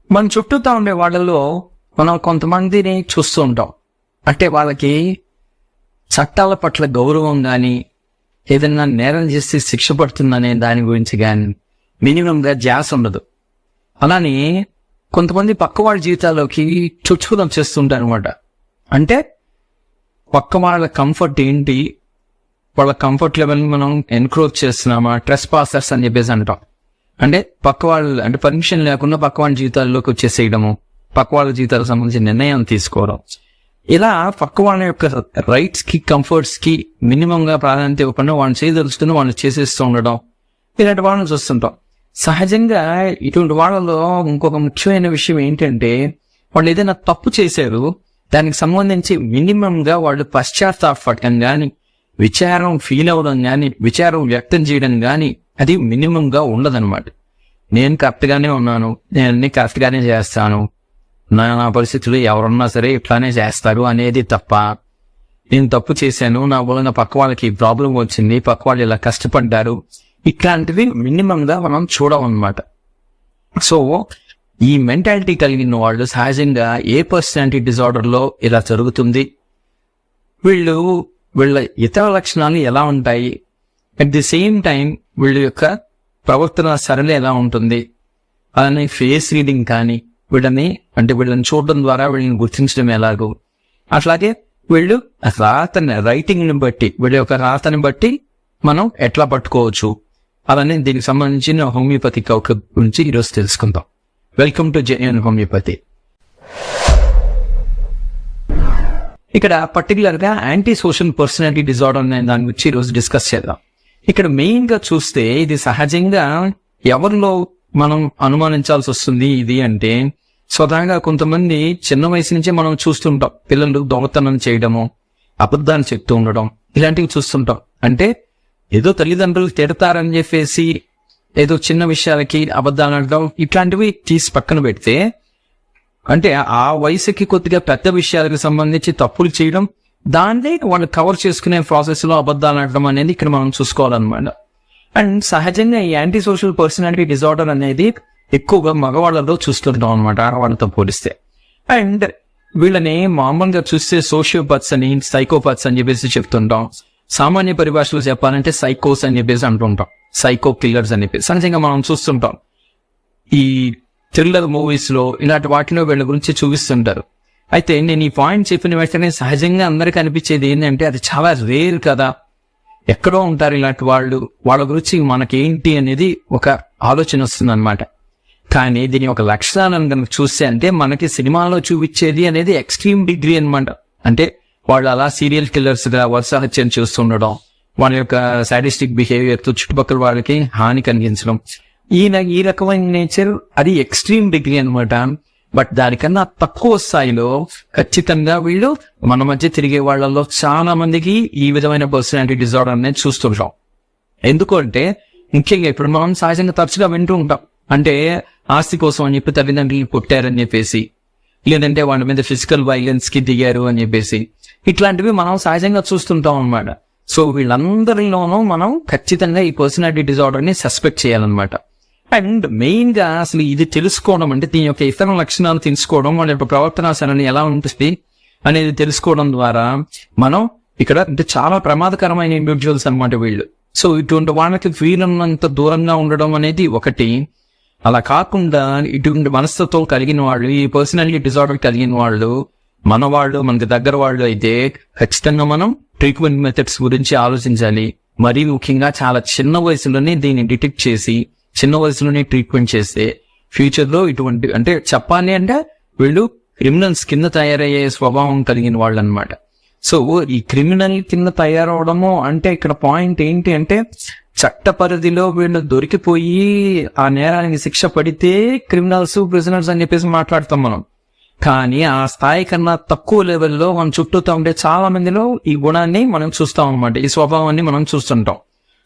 మన చుట్టూతా ఉండే వాళ్ళలో మనం కొంతమందిని చూస్తూ ఉంటాం. అంటే వాళ్ళకి చట్టాల పట్ల గౌరవం కానీ, ఏదైనా నేరం చేస్తే శిక్ష పడుతుందనే దాని గురించి కానీ మినిమంగా ధ్యాస ఉండదు. అలానే కొంతమంది పక్క వాళ్ళ జీవితాల్లోకి చుచ్చుకుదం చేస్తుంటారు అనమాట. అంటే పక్క వాళ్ళ కంఫర్ట్ ఏంటి, వాళ్ళ కంఫర్ట్ లెవెల్ మనం ఎన్క్రోచ్ చేస్తున్నామా, ట్రెస్ పాసర్స్ అని చెప్పేసి అంటాం. అంటే పక్క వాళ్ళు అంటే పర్మిషన్ లేకుండా పక్క వాళ్ళ జీవితాల్లోకి వచ్చేసేయడము, పక్క వాళ్ళ జీవితాలకు సంబంధించిన నిర్ణయం తీసుకోవడం, ఇలా పక్క వాళ్ళ యొక్క రైట్స్ కి కంఫర్ట్స్ కి మినిమం గా ప్రాధాన్యత ఇవ్వకుండా వాళ్ళని చేయదలుచుకుని వాళ్ళని చేసేస్తూ ఉండడం, ఇలాంటి వాళ్ళని చూస్తుంటాం. సహజంగా ఇటువంటి వాళ్ళలో ఇంకొక ముఖ్యమైన విషయం ఏంటంటే, వాళ్ళు ఏదైనా తప్పు చేశారు, దానికి సంబంధించి మినిమం గా వాళ్ళు పశ్చాత్తాపడటం కానీ, విచారం ఫీల్ అవ్వడం కానీ, విచారం వ్యక్తం చేయడం కానీ అది మినిమం గా ఉండదన్నమాట. నేను కరెక్ట్ గానే ఉన్నాను, నేను అన్ని కరెక్ట్ గానే చేస్తాను, నా పరిస్థితులు ఎవరున్నా సరే ఇట్లానే చేస్తారు అనేది తప్ప, నేను తప్పు చేశాను, నా వలన పక్క వాళ్ళకి ప్రాబ్లం వచ్చింది, పక్క వాళ్ళు ఇలా కష్టపడ్డారు, ఇట్లాంటివి మినిమం గా మనం చూడమన్నమాట. సో ఈ మెంటాలిటీ కలిగిన వాళ్ళు సహజంగా ఏ పర్సనాలిటీ డిజార్డర్ లో ఇలా జరుగుతుంది, వీళ్ళ ఇతర లక్షణాలు ఎలా ఉంటాయి, అట్ ది సేమ్ టైం వీళ్ళ యొక్క ప్రవర్తన సరళి ఎలా ఉంటుంది, అలానే ఫేస్ రీడింగ్ కానీ, వీళ్ళని చూడడం ద్వారా వీళ్ళని గుర్తించడం ఎలాగో, అట్లాగే వీళ్ళు రైటింగ్ ని బట్టి, వీళ్ళ యొక్క రాతని బట్టి మనం ఎట్లా పట్టుకోవచ్చు, అలానే దీనికి సంబంధించిన హోమియోపతి గురించి ఈరోజు తెలుసుకుందాం. Welcome to genuine homeopathy. ఇక్కడ పర్టికులర్ గా యాంటీ సోషల్ పర్సనాలిటీ డిజార్డర్ అనే దాని గురించి ఈరోజు డిస్కస్ చేద్దాం. ఇక్కడ మెయిన్ గా చూస్తే ఇది సహజంగా ఎవరిలో మనం అనుమానించాల్సి వస్తుంది ఇది అంటే, స్వతహాగా కొంతమంది చిన్న వయసు నుంచే మనం చూస్తుంటాం, పిల్లలు దొంగతనం చేయడము, అబద్ధాలు చెప్తూ ఉండడం, ఇలాంటివి చూస్తుంటాం. అంటే ఏదో తల్లిదండ్రులు తిడతారని చెప్పేసి ఏదో చిన్న విషయాలకి అబద్ధాలు అనడం, ఇట్లాంటివి తీసి పక్కన పెడితే, అంటే ఆ వయసుకి కొద్దిగా పెద్ద విషయాలకు సంబంధించి తప్పులు చేయడం, దాన్ని వాళ్ళు కవర్ చేసుకునే ప్రాసెస్ లో అబద్ధాలు అనడం అనేది ఇక్కడ మనం చూసుకోవాలన్నమాట. అండ్ సహజంగా ఈ యాంటీ సోషల్ పర్సనాలిటీ డిజార్డర్ అనేది ఎక్కువగా మగవాళ్ళలో చూస్తుంటాం అనమాట, ఆడవాళ్ళతో పోలిస్తే. అండ్ వీళ్ళని మామూలుగా చూస్తే సోషియోపాత్స్ అని, సైకోపాత్స్ అని చెప్పేసి చెప్తుంటాం. సామాన్య పరిభాషలో చెప్పాలంటే సైకోస్ అని చెప్పేసి అంటుంటాం, సైకో కిల్లర్స్ అని చెప్పేసి సహజంగా మనం చూస్తుంటాం. ఈ థ్రిల్లర్ మూవీస్ లో ఇలాంటి వాటిలో వీళ్ళ గురించి చూపిస్తుంటారు. అయితే నేను ఈ పాయింట్ చెప్పిన వెంటనే సహజంగా అందరికీ అనిపించేది ఏంటంటే, అది చాలా రేర్ కదా, ఎక్కడో ఉంటారు ఇలాంటి వాళ్ళు, వాళ్ళ గురించి మనకేంటి అనేది ఒక ఆలోచన వస్తుంది అనమాట. కానీ దీని ఒక లక్షణాలను కనుక చూస్తే, అంటే మనకి సినిమాలో చూపించేది అనేది ఎక్స్ట్రీమ్ డిగ్రీ అనమాట. అంటే వాళ్ళు అలా సీరియల్ కిల్లర్స్ గా వరుస హత్యను చూస్తుండడం, వాళ్ళ యొక్క సాడిస్టిక్ బిహేవియర్ తో చుట్టుపక్కల వాళ్ళకి హాని కలిగించడం, ఈ రకమైన నేచర్ అది ఎక్స్ట్రీమ్ డిగ్రీ అనమాట. బట్ దానికన్నా తక్కువ స్థాయిలో ఖచ్చితంగా వీళ్ళు మన మధ్య తిరిగే వాళ్ళలో చాలా మందికి ఈ విధమైన పర్సనాలిటీ డిజార్డర్ అనేది చూస్తుంటాం. ఎందుకంటే ముఖ్యంగా ఇప్పుడు మనం సహజంగా తరచుగా వింటూ ఉంటాం, అంటే ఆస్తి కోసం అని చెప్పి తల్లిదండ్రులు కొట్టారని చెప్పేసి, లేదంటే వాళ్ళ మీద ఫిజికల్ వైలెన్స్ కి దిగారు అని చెప్పేసి, ఇట్లాంటివి మనం సహజంగా చూస్తుంటాం అనమాట. సో వీళ్ళందరిలోనూ మనం ఖచ్చితంగా ఈ పర్సనాలిటీ డిజార్డర్ ని సస్పెక్ట్ చేయాలన్నమాట. అండ్ మెయిన్ గా అసలు ఇది తెలుసుకోవడం, అంటే దీని యొక్క ఇతర లక్షణాలు తెలుసుకోవడం, వాళ్ళ యొక్క ప్రవర్తన సరళి ఎలా ఉంటుంది అనేది తెలుసుకోవడం ద్వారా మనం ఇక్కడ అంటే చాలా ప్రమాదకరమైన ఇండివిజువల్స్ అనమాట వీళ్ళు. సో ఇటువంటి వాళ్ళకి వీళ్ళంత దూరంగా ఉండడం అనేది ఒకటి. అలా కాకుండా ఇటువంటి మనస్తత్వం కలిగిన వాళ్ళు, ఈ పర్సనాలిటీ డిజార్డర్ కలిగిన వాళ్ళు మనకి దగ్గర వాళ్ళు అయితే ఖచ్చితంగా మనం ట్రీట్మెంట్ మెథడ్స్ గురించి ఆలోచించాలి. మరీ ముఖ్యంగా చాలా చిన్న వయసులోనే దీన్ని డిటెక్ట్ చేసి చిన్న వయసులోనే ట్రీట్మెంట్ చేస్తే ఫ్యూచర్ లో ఇటువంటి, అంటే చెప్పాలి అంటే వీళ్ళు క్రిమినల్స్ కింద తయారయ్యే స్వభావం కలిగిన వాళ్ళు అనమాట. సో ఈ క్రిమినల్ కింద తయారవడము అంటే ఇక్కడ పాయింట్ ఏంటి అంటే, చట్ట పరిధిలో వీళ్ళు దొరికిపోయి ఆ నేరానికి శిక్ష పడితే క్రిమినల్స్, ప్రిజనర్స్ అని చెప్పేసి మాట్లాడతాం మనం. కానీ ఆ స్థాయి కన్నా తక్కువ లెవెల్లో మనం చుట్టూతో ఉండే చాలా మందిలో ఈ గుణాన్ని మనం చూస్తాం అనమాట, ఈ స్వభావాన్ని మనం చూస్తుంటాం.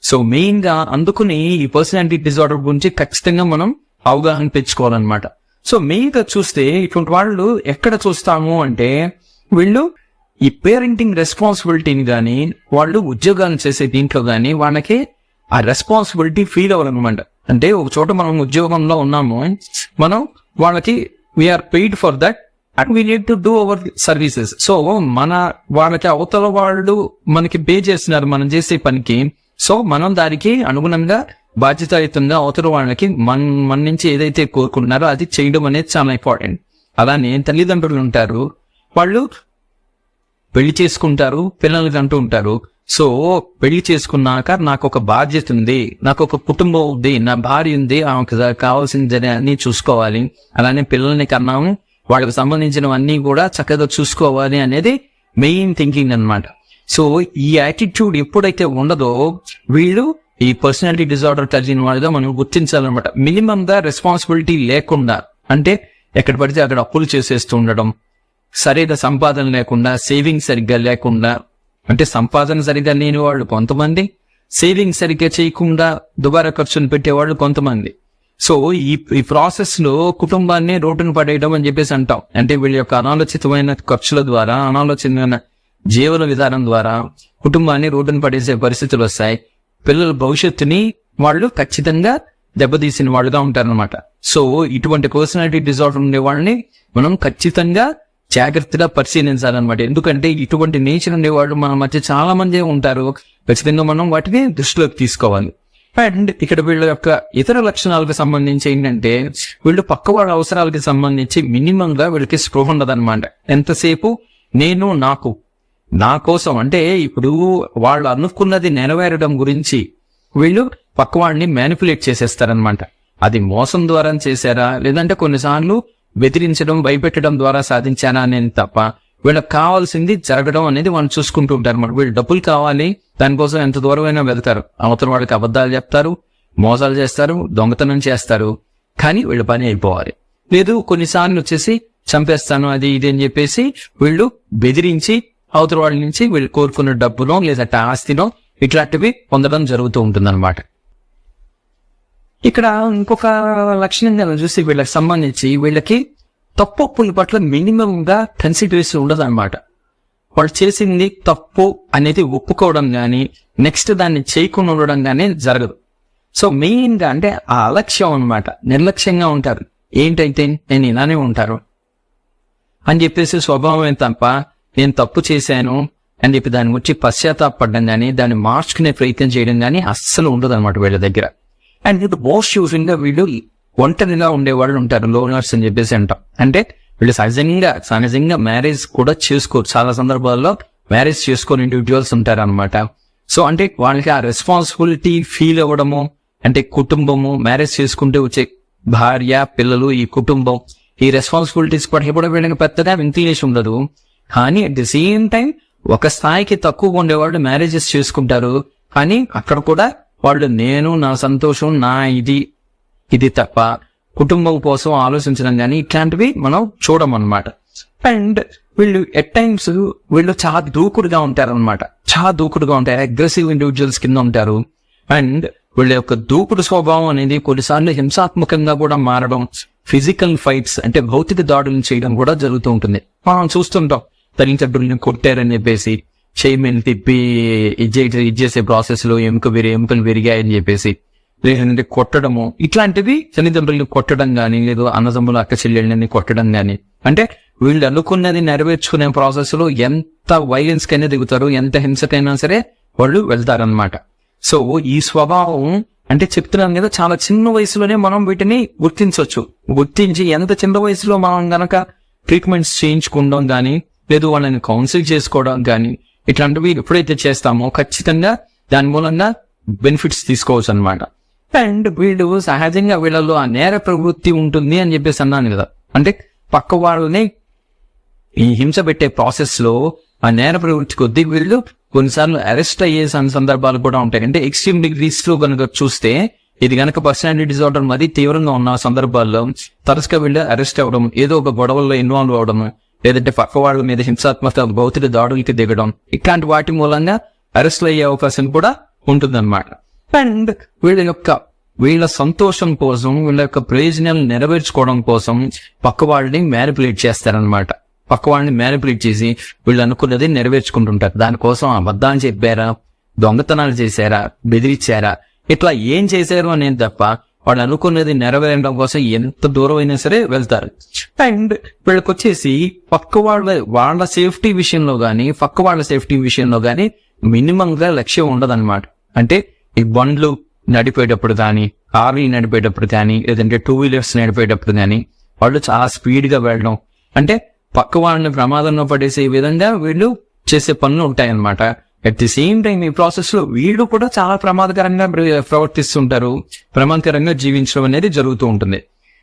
సో మెయిన్ గా అందుకుని ఈ పర్సనాలిటీ డిజార్డర్ గురించి ఖచ్చితంగా మనం అవగాహన పెంచుకోవాలన్నమాట. సో మెయిన్ గా చూస్తే ఇటువంటి వాళ్ళు ఎక్కడ చూస్తాము అంటే, వీళ్ళు ఈ పేరెంటింగ్ రెస్పాన్సిబిలిటీని కానీ, వాళ్ళు ఉద్యోగాలు చేసే దీంట్లో కానీ వాళ్ళకి ఆ రెస్పాన్సిబిలిటీ ఫీల్ అవ్వాలన్నమాట. అంటే ఒక చోట మనం ఉద్యోగంలో ఉన్నాము, మనం వాళ్ళకి we are paid for that and we need to do our services. So వాళ్ళకి అవతల వాళ్ళు మనకి పే చేస్తున్నారు మనం చేసే పనికి. సో మనం దానికి అనుగుణంగా బాధ్యతాయుతంగా అవతల వాళ్ళకి మన నుంచి ఏదైతే కోరుకుంటున్నారో అది చేయడం అనేది చాలా ఇంపార్టెంట్. అలానే తల్లిదండ్రులు ఉంటారు, వాళ్ళు పెళ్లి చేసుకుంటారు, పిల్లలకి అంటూ ఉంటారు. సో పెళ్లి చేసుకున్నాక నాకు ఒక బాధ్యత ఉంది, నాకు ఒక కుటుంబం ఉంది, నా భార్య ఉంది, ఆమెకు కావాల్సింది అన్ని చూసుకోవాలి, అలానే పిల్లల్ని కన్నాము, వాళ్ళకి సంబంధించినవన్నీ కూడా చక్కగా చూసుకోవాలి అనేది మెయిన్ థింకింగ్ అన్నమాట. సో ఈ యాటిట్యూడ్ ఎప్పుడైతే ఉండదో వీళ్ళు ఈ పర్సనాలిటీ డిజార్డర్ కలిగిన వాళ్ళగా మనం గుర్తించాలన్నమాట. మినిమం గా రెస్పాన్సిబిలిటీ లేకుండా, అంటే ఎక్కడ పడితే అక్కడ అప్పులు చేసేస్తూ ఉండడం, సరైన సంపాదన లేకుండా, సేవింగ్ సరిగ్గా లేకుండా, అంటే సంపాదన సరిగ్గా లేని వాళ్ళు కొంతమంది, సేవింగ్ సరిగ్గా చేయకుండా దుబారా ఖర్చును పెట్టేవాళ్ళు కొంతమంది. సో ఈ ప్రాసెస్ లో కుటుంబాన్ని రోడ్డును పడేయడం అని చెప్పేసి అంటాం. అంటే వీళ్ళ యొక్క అనాలోచితమైన ఖర్చుల ద్వారా, అనాలోచితమైన జీవన విధానం ద్వారా కుటుంబాన్ని రోడ్డును పడేసే పరిస్థితులు వస్తాయి. పిల్లల భవిష్యత్తుని వాళ్ళు ఖచ్చితంగా దెబ్బతీసిన వాళ్ళుగా ఉంటారనమాట. సో ఇటువంటి పర్సనాలిటీ డిజార్డర్ ఉండే వాళ్ళని మనం ఖచ్చితంగా జాగ్రత్తగా పరిశీలించాలన్నమాట. ఎందుకంటే ఇటువంటి నేచర్ ఉండేవాళ్ళు మన మధ్య చాలా మంది ఉంటారు. ఖచ్చితంగా మనం వాటిని దృష్టిలోకి తీసుకోవాలి. అండ్ ఇక్కడ వీళ్ళ యొక్క ఇతర లక్షణాలకు సంబంధించి ఏంటంటే, వీళ్ళు పక్క వాళ్ళ అవసరాలకి సంబంధించి మినిమం గా వీళ్ళకి స్పృహ ఉండదన్నమాట. ఎంతసేపు నేను నా కోసం, అంటే ఇప్పుడు వాళ్ళు అనుకున్నది నెరవేరడం గురించి వీళ్ళు పక్క వాళ్ళని మ్యానిపులేట్ చేసేస్తారనమాట. అది మోసం ద్వారా చేశారా, లేదంటే కొన్నిసార్లు బెదిరించడం, భయపెట్టడం ద్వారా సాధించారా అనేది తప్ప వీళ్ళకి కావాల్సింది జరగడం అనేది వాళ్ళు చూసుకుంటూ ఉంటారు అన్నమాట. వీళ్ళు డబ్బులు కావాలి, దానికోసం ఎంత దూరమైనా వెళ్తారు, అవతల వాళ్ళకి అబద్ధాలు చెప్తారు, మోసాలు చేస్తారు, దొంగతనం చేస్తారు, కానీ వీళ్ళ పని అయిపోవాలి. లేదు కొన్నిసార్లు వచ్చేసి చంపేస్తాను అది ఇది అని చెప్పేసి వీళ్ళు బెదిరించి అవతల వాళ్ళ నుంచి వీళ్ళు కోరుకున్న డబ్బునో లేదంటే ఆస్తినో ఇట్లాంటివి పొందడం జరుగుతూ ఉంటుందన్నమాట. ఇక్కడ ఇంకొక లక్షణంగా చూసి వీళ్ళకి సంబంధించి వీళ్ళకి తప్పుల పట్ల మినిమం గా కన్సిడరేషన్ ఉండదు అనమాట. వాళ్ళు చేసింది తప్పు అనేది ఒప్పుకోవడం గానీ, నెక్స్ట్ దాన్ని చేయకుండా ఉండడం గానీ జరగదు. సో మెయిన్ గా అంటే ఆ అలక్ష్యం అనమాట, నిర్లక్ష్యంగా ఉంటారు. ఏంటైతే నేను ఇలానే ఉంటారు అని చెప్పేసి స్వభావం తప్ప నేను తప్పు చేశాను అని చెప్పి దాని గురించి పశ్చాత్తాపడడం గానీ, దాన్ని మార్చుకునే ప్రయత్నం చేయడం గానీ అస్సలు ఉండదు అనమాట వీళ్ళ దగ్గర. అండ్ ఇది మోస్ట్ యూజువల్ గా వీళ్ళు ఒంటరిగా ఉండేవాళ్ళు ఉంటారు, లోనర్స్ అని చెప్పేసి అంటాం. అంటే వీళ్ళు సహజంగా మ్యారేజ్ కూడా చేసుకోరు. చాలా సందర్భాల్లో మ్యారేజ్ చేసుకుని ఇండివిజువల్స్ ఉంటారు అనమాట. సో అంటే వాళ్ళకి ఆ రెస్పాన్సిబిలిటీ ఫీల్ అవ్వడము, అంటే కుటుంబము, మ్యారేజ్ చేసుకుంటే వచ్చే భార్య, పిల్లలు, ఈ కుటుంబం, ఈ రెస్పాన్సిబిలిటీస్ కూడా ఎప్పుడు వీళ్ళకి పెద్దగా ఇంక్లినేషన్ ఉండదు. కానీ అట్ ది సేమ్ టైం ఒక స్థాయికి తక్కువగా ఉండేవాళ్ళు మ్యారేజెస్ చేసుకుంటారు. కానీ అక్కడ కూడా వాళ్ళు నేను, నా సంతోషం, నా ఇది తప్ప కుటుంబం కోసం ఆలోచించడం కానీ ఇట్లాంటివి మనం చూడమన్నమాట. అండ్ వీళ్ళు ఎట్ టైమ్స్ వీళ్ళు చాలా దూకుడుగా ఉంటారు అనమాట. చాలా దూకుడుగా ఉంటారు, అగ్రెసివ్ ఇండివిజువల్స్ కింద ఉంటారు. అండ్ వీళ్ళ యొక్క దూకుడు స్వభావం అనేది కొన్నిసార్లు హింసాత్మకంగా కూడా మారడం, ఫిజికల్ ఫైట్స్ అంటే భౌతిక దాడులు చేయడం కూడా జరుగుతూ ఉంటుంది. మనం చూస్తుంటాం, తల్లిదండ్రుల్ని కొట్టారని చెప్పేసి చేయమని తిప్పి ఇచ్చేసే ప్రాసెస్ లో ఎముకలు విరిగాయని చెప్పేసి, లేదంటే కొట్టడము, ఇట్లాంటివి తల్లిదండ్రుల్ని కొట్టడం గానీ, లేదు అన్నదమ్ములు అక్క చెల్లెళ్ళని కొట్టడం గానీ, అంటే వీళ్ళు అనుకున్నది నెరవేర్చుకునే ప్రాసెస్ లో ఎంత వైలెన్స్ కైనా దిగుతారు, ఎంత హింసకైనా సరే వాళ్ళు వెళ్తారనమాట. సో ఈ స్వభావం అంటే చెప్తున్నాం కదా, చాలా చిన్న వయసులోనే మనం వీటిని గుర్తించి ఎంత చిన్న వయసులో మనం గనక ట్రీట్మెంట్స్ చేయించుకోవడం గానీ, లేదు వాళ్ళని కౌన్సిల్ చేసుకోవడం గానీ, ఇట్లాంటివి ఎప్పుడైతే చేస్తామో ఖచ్చితంగా దాని మూలంగా బెనిఫిట్స్ తీసుకోవచ్చు అనమాట. అండ్ వీళ్ళు సహజంగా వీళ్ళలో ఆ నేర ప్రవృత్తి ఉంటుంది అని చెప్పేసి అన్నాను కదా. అంటే పక్క వాళ్ళని ఈ హింస పెట్టే ప్రాసెస్ లో ఆ నేర ప్రవృత్తి కొద్దీ వీళ్ళు కొన్నిసార్లు అరెస్ట్ అయ్యే సందర్భాలు కూడా ఉంటాయి. అంటే ఎక్స్ట్రీమ్ డిగ్రీస్ లో కనుక చూస్తే, ఇది గనక పర్సనాలిటీ డిజార్డర్ మరీ తీవ్రంగా ఉన్న సందర్భాల్లో తరచుగా వీళ్ళు అరెస్ట్ అవ్వడం, ఏదో ఒక గొడవల్లో ఇన్వాల్వ్ అవ్వడం, లేదంటే పక్క వాళ్ళ మీద హింసాత్మక భౌతిక దాడులకి దిగడం, ఇట్లాంటి వాటి మూలంగా అరెస్ట్లు అయ్యే అవకాశం కూడా ఉంటుందన్నమాట. అండ్ వీళ్ళ సంతోషం కోసం, వీళ్ళ యొక్క ప్రయోజనాలు నెరవేర్చుకోవడం కోసం పక్క వాళ్ళని మ్యానిపులేట్ చేస్తారనమాట. పక్క వాళ్ళని మ్యానిపులేట్ చేసి వీళ్ళు అనుకున్నది నెరవేర్చుకుంటుంటారు. దానికోసం అబద్ధాలు చెప్పారా, దొంగతనాలు చేశారా, బెదిరించారా, ఇట్లా ఏం చేశారు అనేది తప్ప వాళ్ళు అనుకున్నది నెరవేరడం కోసం ఎంత దూరం అయినా సరే వెళ్తారు. అండ్ వీళ్ళకి వచ్చేసి పక్క వాళ్ళ సేఫ్టీ విషయంలో గానీ పక్క వాళ్ళ సేఫ్టీ విషయంలో గానీ మినిమం గా లక్ష్యం ఉండదన్నమాట. అంటే ఈ బండ్లు నడిపేటప్పుడు కానీ, కార్లు నడిపేటప్పుడు కానీ, లేదంటే 2 వీలర్స్ నడిపేటప్పుడు కానీ వాళ్ళు చాలా స్పీడ్ గా వెళ్ళడం, అంటే పక్క వాళ్ళని ప్రమాదంలో పడేసే విధంగా వీళ్ళు చేసే పనులు ఉంటాయన్నమాట. అట్ ది సేమ్ టైం ఈ ప్రాసెస్ లో వీళ్ళు కూడా చాలా ప్రమాదకరంగా ప్రవర్తిస్తుంటారు, ప్రమాదకరంగా జీవించడం అనేది జరుగుతూ ఉంటుంది.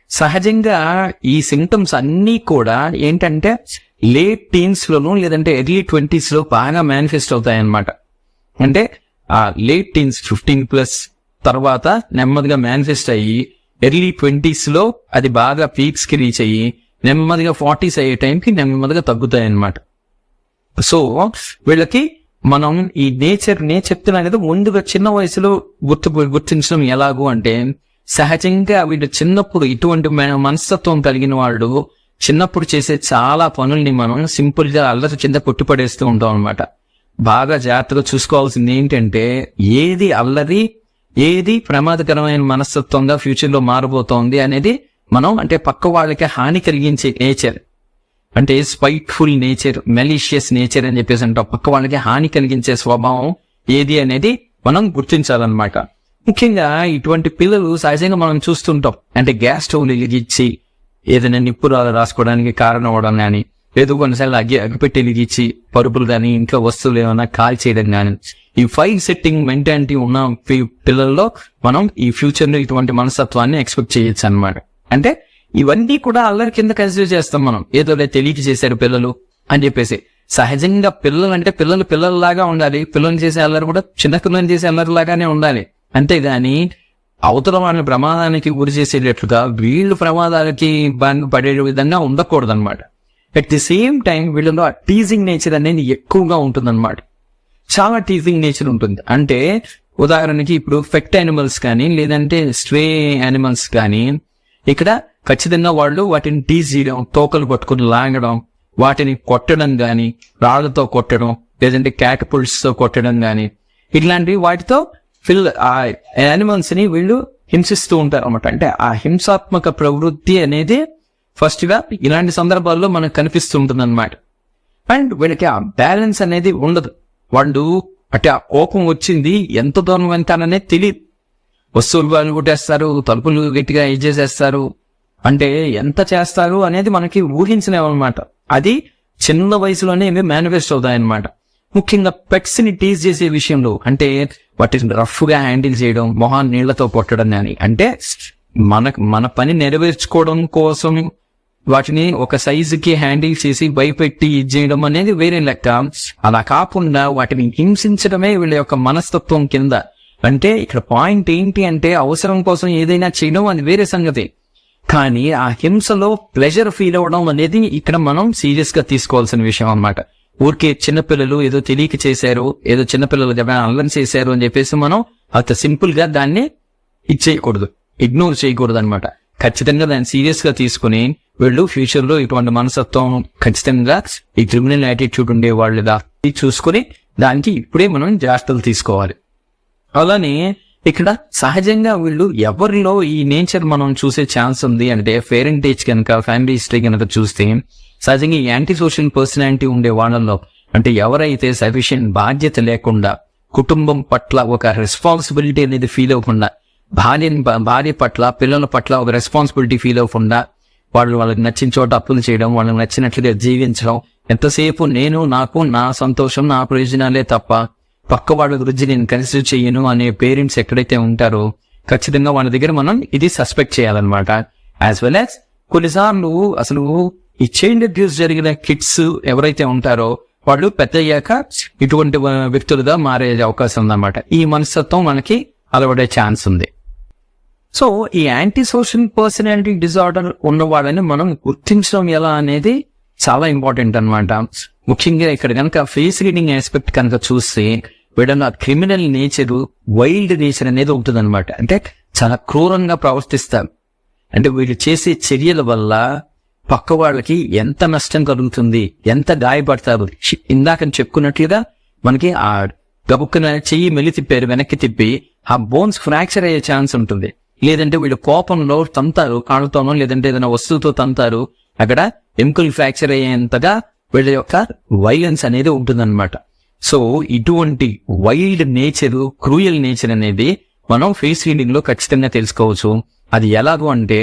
సహజంగా ఈ సింటమ్స్ అన్ని కూడా ఏంటంటే లేట్ టీన్స్ లోను లేదంటే ఎర్లీ 20s లో బాగా మేనిఫెస్ట్ అవుతాయన్నమాట. అంటే ఆ లేట్ టీన్స్ 15+ తర్వాత నెమ్మదిగా మేనిఫెస్ట్ అయ్యి ఎర్లీ 20s లో అది బాగా పీక్స్ కి రీచ్ అయ్యి నెమ్మదిగా 40s అయ్యే టైంకి నెమ్మదిగా తగ్గుతాయి అన్నమాట. సో వీళ్ళకి మనం ఈ నేను చెప్తున్నా కదా, ముందుగా చిన్న వయసులో గుర్తించడం ఎలాగూ అంటే, సహజంగా వీళ్ళు చిన్నప్పుడు ఇటువంటి మనస్తత్వం కలిగిన వాళ్ళు చిన్నప్పుడు చేసే చాలా పనుల్ని మనం సింపుల్ గా అల్లరి కింద కొట్టిపడేస్తూ ఉంటాం అనమాట. బాగా జాగ్రత్తగా చూసుకోవాల్సింది ఏంటంటే, ఏది అల్లరి, ఏది ప్రమాదకరమైన మనస్తత్వంగా ఫ్యూచర్ లో మారబోతోంది అనేది మనం, అంటే పక్క వాళ్ళకి హాని కలిగించే నేచర్, అంటే స్పైట్ఫుల్ నేచర్, మెలీషియస్ నేచర్ అని చెప్పేసి అంటాం. పక్క వాళ్ళకి హాని కలిగించే స్వభావం ఏది అనేది మనం గుర్తించాలన్నమాట. ముఖ్యంగా ఇటువంటి పిల్లలు సహజంగా మనం చూస్తుంటాం. అంటే గ్యాస్ స్టవ్లు వెలిగించి ఏదైనా నిప్పు రాసుకోవడానికి కారణం అవడం కానీ, లేదు కొన్నిసార్లు అగ్గిపెట్టి వెలిగించి పరుపులు కానీ ఇంట్లో వస్తువులు ఏమైనా కాల్ చేయడం కానీ, ఈ ఫైర్ సెట్టింగ్ మెంటాలిటీ ఉన్న పిల్లల్లో మనం ఈ ఫ్యూచర్ లో ఇటువంటి మనస్తత్వాన్ని ఎక్స్పెక్ట్ చేయొచ్చు అనమాట. అంటే ఇవన్నీ కూడా అల్లరి కింద కన్సిడర్ చేస్తాం మనం. ఏదో తెలియక చేశారు పిల్లలు అని చెప్పేసి. సహజంగా పిల్లలు అంటే పిల్లల్లాగా ఉండాలి. పిల్లలు చేసే అల్లరి కూడా చిన్న పిల్లలు చేసే అల్లరి లాగానే ఉండాలి. అంతేగాని అవతల వాళ్ళని ప్రమాదానికి గురి చేసేటట్లుగా వీళ్ళు ప్రమాదాలకి పడే విధంగా ఉండకూడదు అనమాట. అట్ ది సేమ్ టైం వీళ్ళలో ఆ టీజింగ్ నేచర్ అనేది ఎక్కువగా ఉంటుంది అనమాట. చాలా టీజింగ్ నేచర్ ఉంటుంది. అంటే ఉదాహరణకి ఇప్పుడు పెట్ యానిమల్స్ కానీ లేదంటే స్ట్రే యానిమల్స్ కానీ, ఇక్కడ ఖచ్చితంగా వాళ్ళు వాటిని టీజ్ చేయడం, తోకలు పట్టుకుని లాగడం, వాటిని కొట్టడం గాని, రాళ్లతో కొట్టడం, లేదంటే క్యాటపుల్స్ తో కొట్టడం గాని, ఇట్లాంటివి వాటితో ఆ యానిమల్స్ ని వీళ్ళు హింసిస్తూ ఉంటారు అనమాట. అంటే ఆ హింసాత్మక ప్రవృత్తి అనేది ఫస్ట్ గా ఇలాంటి సందర్భాల్లో మనకు కనిపిస్తూ ఉంటుంది అనమాట. అండ్ వీళ్ళకి ఆ బ్యాలెన్స్ అనేది ఉండదు. వాళ్ళు అంటే ఆ కోపం వచ్చింది ఎంత దూరం వెళ్తాననేది తెలియదు. వస్తువులు వాళ్ళు కొట్టేస్తారు, తలుపులు గట్టిగా చేసేస్తారు, అంటే ఎంత చేస్తారు అనేది మనకి ఊహించలేమన్నమాట. అది చిన్న వయసులోనే ఇవి మేనిఫెస్ట్ అవుతాయన్నమాట. ముఖ్యంగా పెట్స్ ని టీజ్ చేసే విషయంలో, అంటే వాటిని రఫ్ గా హ్యాండిల్ చేయడం, మొహాన్ని నీళ్లతో కొట్టడం కానీ, అంటే మన పని నెరవేర్చుకోవడం కోసం వాటిని ఒక సైజుకి హ్యాండిల్ చేసి భయపెట్టి చేయడం అనేది వేరే లెక్క. అలా కాకుండా వాటిని హింసించడమే వీళ్ళ యొక్క మనస్తత్వం కింద. అంటే ఇక్కడ పాయింట్ ఏంటి అంటే, అవసరం కోసం ఏదైనా చేయడం అది వేరే సంగతి, కానీ ఆ హింసలో ప్లెజర్ ఫీల్ అవ్వడం అనేది ఇక్కడ మనం సీరియస్ గా తీసుకోవాల్సిన విషయం అన్నమాట. ఊరికే చిన్నపిల్లలు ఏదో తెలియక చేశారు, ఏదో చిన్నపిల్లలు అల్లరి చేశారు అని చెప్పేసి మనం అంత సింపుల్ గా దాన్ని ఇచ్చేయకూడదు, ఇగ్నోర్ చేయకూడదు అనమాట. ఖచ్చితంగా దాన్ని సీరియస్ గా తీసుకుని వీళ్ళు ఫ్యూచర్ లో ఇటువంటి మనస్తత్వం, ఖచ్చితంగా ఈ క్రిమినల్ యాటిట్యూడ్ ఉండే వాళ్ళు చూసుకుని దానికి ఇప్పుడే మనం జాగ్రత్తలు తీసుకోవాలి. అలానే ఇక్కడ సహజంగా వీళ్ళు ఎవరిలో ఈ నేచర్ మనం చూసే ఛాన్స్ ఉంది అంటే, పేరెంటేజ్ కనుక, ఫ్యామిలీ హిస్టరీ కనుక చూస్తే సహజంగా ఈ యాంటీ సోషల్ పర్సనాలిటీ ఉండే వాళ్ళలో, అంటే ఎవరైతే సఫిషియెంట్ బాధ్యత లేకుండా, కుటుంబం పట్ల ఒక రెస్పాన్సిబిలిటీ అనేది ఫీల్ అవ్వకుండా, భార్య పట్ల, పిల్లల పట్ల ఒక రెస్పాన్సిబిలిటీ ఫీల్ అవ్వకుండా, వాళ్ళకి నచ్చిన చోట అప్పులు చేయడం, వాళ్ళకి నచ్చినట్లుగా జీవించడం, ఎంతసేపు నేను, నాకు, నా సంతోషం, నా ప్రయోజనాలే తప్ప పక్క వాళ్ళ గురించి నేను కన్సిడర్ చేయను అనే పేరెంట్స్ ఎక్కడైతే ఉంటారో, ఖచ్చితంగా వాళ్ళ దగ్గర మనం ఇది సస్పెక్ట్ చేయాలన్నమాట. యాజ్ వెల్ యాజ్ కొన్నిసార్లు అసలు ఈ చైల్డ్ అబ్యూస్ జరిగిన కిడ్స్ ఎవరైతే ఉంటారో వాళ్ళు పెద్ద అయ్యాక ఇటువంటి వ్యక్తులుగా మారే అవకాశం ఉందన్నమాట. ఈ మనస్తత్వం మనకి అలవడే ఛాన్స్ ఉంది. సో ఈ యాంటీ సోషల్ పర్సనాలిటీ డిజార్డర్ ఉన్న వాళ్ళని మనం గుర్తించడం ఎలా అనేది చాలా ఇంపార్టెంట్ అన్నమాట. ముఖ్యంగా ఇక్కడ కనుక ఫేస్ రీడింగ్ ఆస్పెక్ట్ కనుక చూస్తే వీళ్ళ క్రిమినల్ నేచర్, వైల్డ్ నేచర్ అనేది ఉంటుంది అనమాట. అంటే చాలా క్రూరంగా ప్రవర్తిస్తారు. అంటే వీళ్ళు చేసే చర్యల వల్ల పక్క వాళ్ళకి ఎంత నష్టం కలుగుతుంది, ఎంత గాయపడతారు. ఇందాక చెప్పుకున్నట్లుగా మనకి ఆ గబుక్కున చెయ్యి మెల్లి తిప్పారు, వెనక్కి తిప్పి ఆ బోన్స్ ఫ్రాక్చర్ అయ్యే ఛాన్స్ ఉంటుంది. లేదంటే వీళ్ళు కోపంలో తంతారు కాళ్ళతోనో, లేదంటే ఏదైనా వస్తువుతో తంతారు, అక్కడ ఎముకలు ఫ్రాక్చర్ అయ్యేంతగా వీళ్ళ యొక్క వైలెన్స్ అనేది ఉంటుందన్నమాట. సో ఇటువంటి వైల్డ్ నేచర్, క్రూయల్ నేచర్ అనేది మనం ఫేస్ రీడింగ్ లో ఖచ్చితంగా తెలుసుకోవచ్చు. అది ఎలాగో అంటే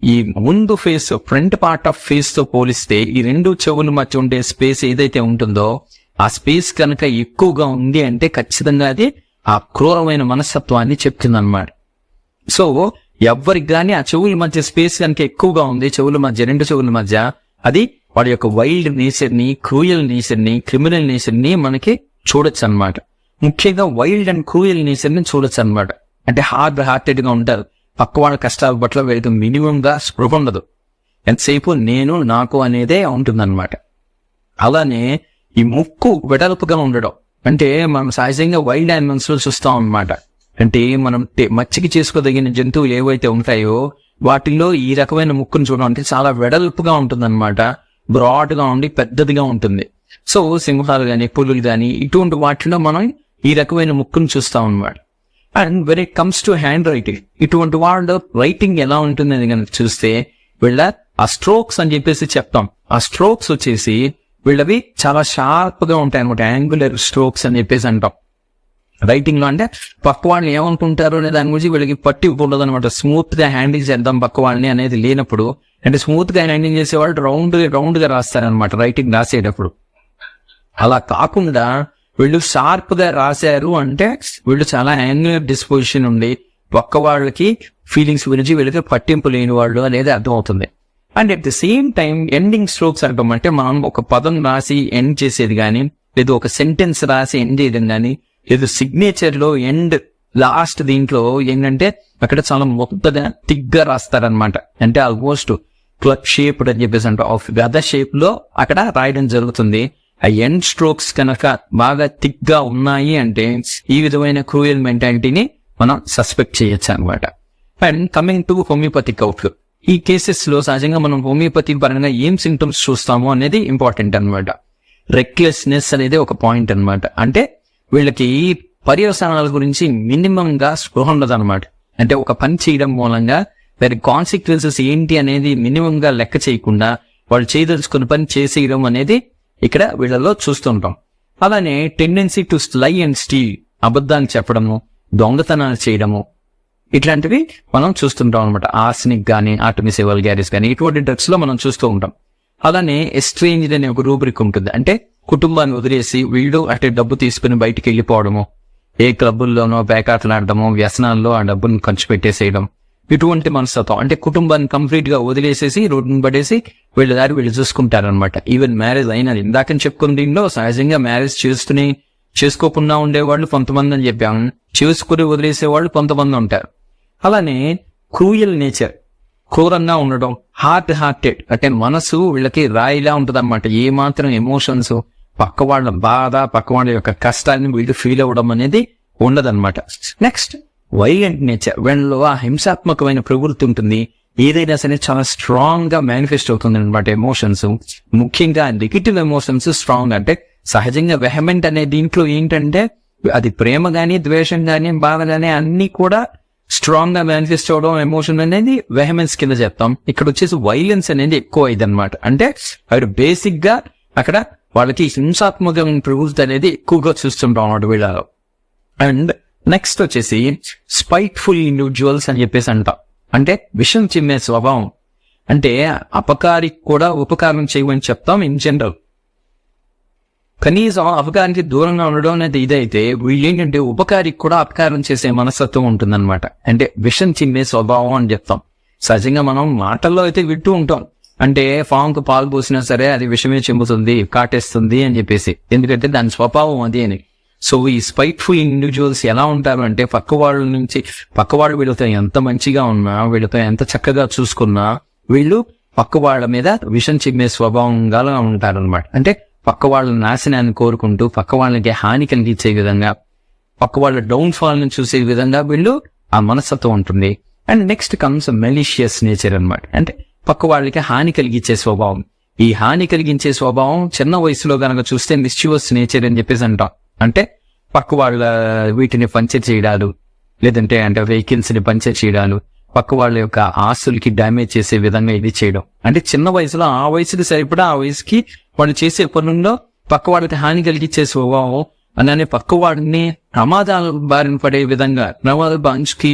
ఈ ముందు face, front part of face తో పోలిస్తే ఈ రెండు చెవుల మధ్య ఉండే స్పేస్ ఏదైతే ఉంటుందో ఆ స్పేస్ కనుక ఎక్కువగా ఉంది అంటే ఖచ్చితంగా అది ఆ క్రూరమైన మనస్తత్వాన్ని చెప్తుందన్నమాట. సో ఎవరికి గానీ ఆ చెవుల మధ్య స్పేస్ కనుక ఎక్కువగా ఉంది, చెవుల మధ్య, రెండు చెవుల మధ్య, అది వాడి యొక్క వైల్డ్ నేచర్ ని, క్రూయల్ నేచర్ ని, క్రిమినల్ నేచర్ ని మనకి చూడొచ్చు అనమాట. ముఖ్యంగా వైల్డ్ అండ్ క్రూయల్ నేచర్ ని చూడొచ్చు అనమాట. అంటే హార్టెడ్ గా ఉంటారు, పక్క వాళ్ళ కష్టాల పట్ల వీళ్ళకి మినిమం గా స్పృహ ఉండదు, ఎంతసేపు నేను నాకు అనేదే ఉంటుందన్నమాట. అలానే ఈ ముక్కు వెడల్పుగా ఉండడం, అంటే మనం సహజంగా వైల్డ్ యానిమల్స్ లో చూస్తాం అన్నమాట. అంటే మనం మచ్చికి చేసుకోదగిన జంతువులు ఏవైతే ఉంటాయో వాటిల్లో ఈ రకమైన ముక్కును చూడడం అంటే చాలా వెడల్పుగా ఉంటుందన్నమాట, బ్రాడ్ గా ఉండి పెద్దదిగా ఉంటుంది. సో సింహాలు గాని, పులులు గాని ఇటువంటి వాటిలో మనం ఈ రకమైన ముక్కును చూస్తాం అన్నమాట. And when it comes to hand writing, ఇటువంటి వాళ్ళ రైటింగ్ ఎలా ఉంటుంది అని కనుక చూస్తే వీళ్ళ ఆ స్ట్రోక్స్ అని చెప్పేసి చెప్తాం. ఆ స్ట్రోక్స్ వచ్చేసి వీళ్ళవి చాలా షార్ప్ గా ఉంటాయి అనమాట, యాంగులర్ స్ట్రోక్స్ అని చెప్పేసి అంటాం రైటింగ్ లో. అంటే పక్క వాళ్ళని ఏమనుకుంటారు అనే దాని గురించి వీళ్ళకి పట్టి ఉండదు అనమాట. స్మూత్ గా హ్యాండిల్ చేద్దాం పక్క వాళ్ళని అనేది లేనప్పుడు, అంటే స్మూత్ గా హ్యాండిల్ చేసేవాళ్ళు రౌండ్ గా రాస్తారనమాట రైటింగ్ రాసేటప్పుడు. అలా కాకుండా వీళ్ళు షార్ప్ గా రాశారు అంటే వీళ్ళు చాలా యాంగులర్ డిస్పోజిషన్ ఉండి పక్క వాళ్ళకి ఫీలింగ్స్ గురించి వీళ్ళకి పట్టింపు లేని వాళ్ళు అనేది అర్థం అవుతుంది. And at the same time ending strokes అంటాం, అంటే మనం ఒక పదం రాసి ఎండ్ చేసేది కానీ, లేదా ఒక సెంటెన్స్ రాసి ఎండ్ చేయడం కానీ, లేదా సిగ్నేచర్ లో ఎండ్ లాస్ట్ దీంట్లో ఏంటంటే అక్కడ చాలా మొత్తగా థిక్గా రాస్తారనమాట. అంటే ఆల్మోస్ట్ క్లబ్ షేప్ అని చెప్పేసి అంటే ఆఫ్ గద షేప్ లో అక్కడ రాయడం జరుగుతుంది. ఆ ఎండ్ స్ట్రోక్స్ కనుక బాగా థిక్ గా ఉన్నాయి అంటే ఈ విధమైన క్రూయల్ మెంటాలిటీని మనం సస్పెక్ట్ చేయొచ్చు అనమాట. And coming to homoeopathic outlook, ఈ కేసెస్ లో సహజంగా మనం హోమియోపతి పరంగా ఏం సింటమ్స్ చూస్తాము అనేది ఇంపార్టెంట్ అనమాట. రెక్లెస్నెస్ అనేది ఒక పాయింట్ అనమాట. అంటే వీళ్ళకి పర్యవసానాల గురించి మినిమం గా స్పృహ ఉండదు అనమాట. అంటే ఒక పని చేయడం మూలంగా దాని కాన్సిక్వెన్సెస్ ఏంటి అనేది మినిమం గా లెక్క చేయకుండా వాళ్ళు చేయదలుచుకున్న పని చేసేయడం అనేది ఇక్కడ వీళ్ళలో చూస్తుంటాం. అలానే tendency to lie and steel, అబద్ధాలు చెప్పడము, దొంగతనాలు చేయడము, ఇట్లాంటివి మనం చూస్తుంటాం అనమాట. ఆర్సెనిక్ గానీ, ఆర్టెమిస్ వల్గారిస్ గానీ ఇటువంటి డ్రగ్స్ లో మనం చూస్తూ ఉంటాం. అలానే ఎస్ట్రేంజ్డ్ అనే ఒక రూబ్రిక్ ఉంటుంది. అంటే కుటుంబాన్ని వదిలేసి వీళ్ళు అంటే డబ్బు తీసుకుని బయటికి వెళ్ళిపోవడము, ఏ క్లబ్బుల్లోనో పేకాటలాడడము, వ్యసనాల్లో ఆ డబ్బును ఖర్చు పెట్టేసేయడం, ఇటువంటి మనస్తత్వం. అంటే కుటుంబాన్ని కంప్లీట్ గా వదిలేసేసి రోడ్డును పడేసి వీళ్ళ దారి వీళ్ళు చూసుకుంటారనమాట. ఈవెన్ మ్యారేజ్ అయినది ఇందాకని చెప్పుకున్న దీనిలో సహజంగా మ్యారేజ్ చేసుకోకుండా ఉండేవాళ్ళు కొంతమంది అని చెప్పాము, చేసుకుని వదిలేసేవాళ్ళు కొంతమంది ఉంటారు. అలానే క్రూయల్ నేచర్, క్రూరంగా ఉండడం, హార్టెడ్ అంటే మనసు వీళ్ళకి రాయిలా ఉంటది అనమాట. ఏ మాత్రం ఎమోషన్స్, పక్క వాళ్ళ బాధ, పక్క వాళ్ళ యొక్క కష్టాన్ని వీళ్ళు ఫీల్ అవ్వడం అనేది ఉండదన్నమాట. నెక్స్ట్ వైలెంట్ నేచర్, వీళ్ళలో ఆ హింసాత్మకమైన ప్రవృత్తి ఉంటుంది. ఏదైనా సరే చాలా స్ట్రాంగ్ గా మేనిఫెస్ట్ అవుతుంది అనమాట ఎమోషన్స్. ముఖ్యంగా నెగిటివ్ ఎమోషన్స్ స్ట్రాంగ్, అంటే సహజంగా వెహమెంట్ అనే దీంట్లో ఏంటంటే అది ప్రేమ గానీ, ద్వేషం గానీ, బాధ గానీ అన్ని కూడా స్ట్రాంగ్ గా మేనిఫెస్ట్ అవడం ఎమోషన్ అనేది వెహమెన్స్ కింద చెప్తాం. ఇక్కడ వచ్చేసి వైలెన్స్ అనేది ఎక్కువ అయింది అనమాట. అంటే అవి బేసిక్ గా అక్కడ వాళ్ళకి హింసాత్మకమైన ప్రవృత్తి అనేది ఎక్కువగా చూస్తుంటాం అన్నమాట వీళ్ళలో. అండ్ నెక్స్ట్ వచ్చేసి స్పైట్ఫుల్ ఇండివిజువల్స్ అని చెప్పేసి అంటాం. అంటే విషం చిమ్మే స్వభావం, అంటే అపకారికి కూడా ఉపకారం చేయమని చెప్తాం ఇన్ జనరల్. కనీసం అపకారానికి దూరంగా ఉండడం అనేది ఇదైతే వీళ్ళు ఏంటంటే ఉపకారికి కూడా అపకారం చేసే మనస్తత్వం ఉంటుందన్నమాట. అంటే విషం చిమ్మే స్వభావం అని చెప్తాం. సహజంగా మనం మాటల్లో అయితే వింటూ ఉంటాం, అంటే ఫామ్ కు పాలు పోసినా సరే అది విషమే చెంపుతుంది, కాటేస్తుంది అని చెప్పేసి, ఎందుకంటే దాని స్వభావం అది అని. సో ఈ స్పైట్ఫుల్ ఇండివిజువల్స్ ఎలా ఉంటారు అంటే పక్క వాళ్ళు వీళ్ళతో ఎంత మంచిగా ఉన్నా, వీళ్ళతో ఎంత చక్కగా చూసుకున్నా వీళ్ళు పక్క వాళ్ళ మీద విషం చిమ్మే స్వభావంగా ఉంటారనమాట. అంటే పక్క వాళ్ళ నాశనాన్ని కోరుకుంటూ, పక్క వాళ్ళకి హాని కలిగించే విధంగా, పక్క వాళ్ళ డౌన్ ఫాల్ ని చూసే విధంగా వీళ్ళు ఆ మనస్తత్వం ఉంటుంది. And next comes malicious nature అనమాట. అంటే పక్క వాళ్ళకి హాని కలిగించే స్వభావం. ఈ హాని కలిగించే స్వభావం చిన్న వయసులో గనక చూస్తే మిస్చివస్ నేచర్ అని చెప్పేసి అంటాం. అంటే పక్క వాళ్ళ వీటిని పంచర్ చేయడాలు, లేదంటే అంటే వెహికల్స్ ని పంచర్ చేయడాలు, పక్క వాళ్ళ యొక్క ఆస్తులకి డ్యామేజ్ చేసే విధంగా ఇది చేయడం. అంటే చిన్న వయసులో ఆ వయసుకి సరిపడా ఆ వయసుకి వాళ్ళు చేసే పనుల్లో పక్క వాళ్ళకి హాని కలిగించే స్వభావం, అలానే పక్క వాడిని ప్రమాదాల బారిన పడే విధంగా, ప్రమాద బాంచ్కి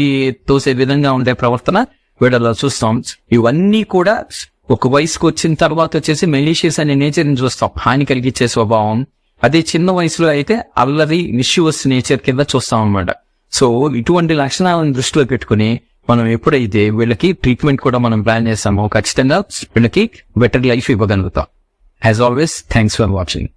తోసే విధంగా ఉండే ప్రవర్తన వీళ్ళలో చూస్తాం. ఇవన్నీ కూడా ఒక వయసుకు వచ్చిన తర్వాత వచ్చేసి మెలీషియస్ అనే నేచర్ ని చూస్తాం, హాని కలిగించే స్వభావం. అదే చిన్న వయసులో అయితే అల్లరి మిస్యూస్ నేచర్ కింద చూస్తాం అన్నమాట. సో ఇటువంటి లక్షణాలను దృష్టిలో పెట్టుకుని మనం ఎప్పుడైతే వీళ్ళకి ట్రీట్మెంట్ కూడా మనం ప్లాన్ చేస్తామో ఖచ్చితంగా వీళ్ళకి బెటర్ లైఫ్ ఇవ్వగలుగుతాం. As always, thanks for watching.